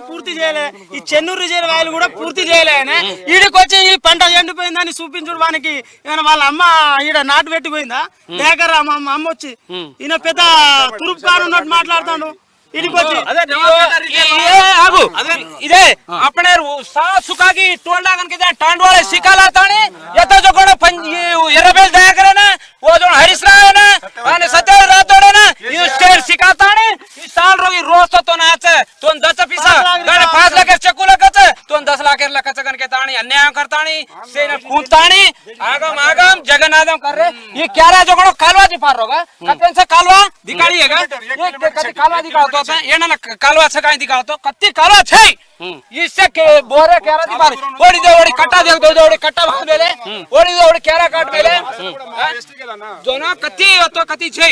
పూర్తి చేయలే, ఈ చెన్నూరు రిజర్వాయర్లు కూడా పూర్తి చేయలే. ఈడికి వచ్చి ఈ పంట ఎండిపోయిందని చూపించుడు వానికి వాళ్ళ అమ్మ ఈడ నాటు పెట్టిపోయిందా దగ్గర అమ్మ వచ్చి ఈయన పెద్ద తురుపు కానున్నట్టు మాట్లాడుతాడు. इधे अपने सुखा की टोल डागन के टांड वाले सिखा लाता नहीं ये तो जो कोण एर्रबेल दया करे ना वो जो हरीश राव है ना आने सत्य रातोड़ है ना ये स्टेट सिखाता नहीं इस साल रोगी रोज तो नाच तो 10 पीसा गाने 5 लाख चक्कू लगत तो 10 लाख लगत गन के ताणी अन्याय करता नहीं से न कूदता नहीं आगम आगम जगन्नाथम कर रहे ये क्या रहा जो कोण कालवा दिपार होगा कतन से कालवा दिखाड़िएगा ये कति कालवा दिखाओ तो ఏనన్నా కాలువ సకాయింది కాతో కత్తి కాలువ ఛై इससे के बोरे केरा दी बारी ओडी दे ओडी कट्टा दे दो ओडी कट्टा भाग मेले ओडी दे ओडी केरा काट मेले दोना कत्ती तो कत्ती छे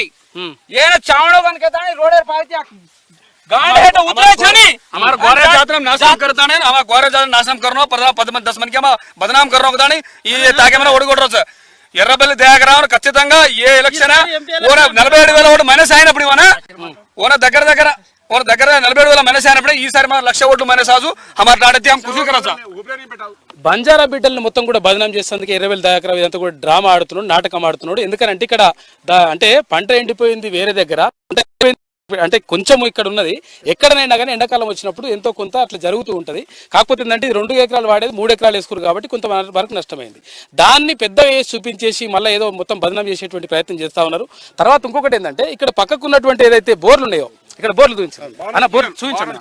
ये ना चावड़ो बन के ताणी रोडे पाती गांड है तो उतरे छनी हमार गोरे जातरा नाशम करता ने हमार गोरे जातरा नाशम करनो 10 मन के बदनाम करनो कदानी ये ताके మన ఓడిగొట్టొచ్చు ఎర్రబెల్లి దయాకరావు ఖచ్చితంగా ఏ ఎలక్షన్ ఓన 47,000 ఓటు మైనస్ అయినప్పుడు ఓన దగ్గర 47,000 మైనస్ అయినప్పుడు ఈసారి మన 1,00,000 ఓట్లు మైనస్ ఆజు హమార్ డాడతి హమ్ ఖుషి కరచా బంజారా బిడ్డలను మొత్తం కూడా బదనాం చేసేందుకు ఎర్రబెల్లి దయాకరావు ఇదంతా కూడా డ్రామా ఆడుతున్నాడు, నాటకం ఆడుతున్నాడు. ఎందుకంటే ఇక్కడ అంటే పంట ఎండిపోయింది వేరే దగ్గర, అంటే కొంచెం ఇక్కడ ఉన్నది, ఎక్కడనైనా కానీ ఎండాకాలం వచ్చినప్పుడు ఎంతో కొంత అట్లా జరుగుతూ ఉంటుంది. కాకపోతే ఏంటంటే 2 ఎకరాలు వాడేది 3 ఎకరాలు వేసుకురు కాబట్టి కొంత వరకు నష్టమైంది. దాన్ని పెద్ద వేసి చూపించేసి మళ్ళీ ఏదో మొత్తం బదనాం చేసేటువంటి ప్రయత్నం చేస్తా ఉన్నారు. తర్వాత ఇంకొకటి ఏంటంటే ఇక్కడ పక్కకున్నటువంటి ఏదైతే బోర్లు ఉన్నాయో, ఇక్కడ బోర్లు చూపించారు అన్న, బోర్లు చూపించండి.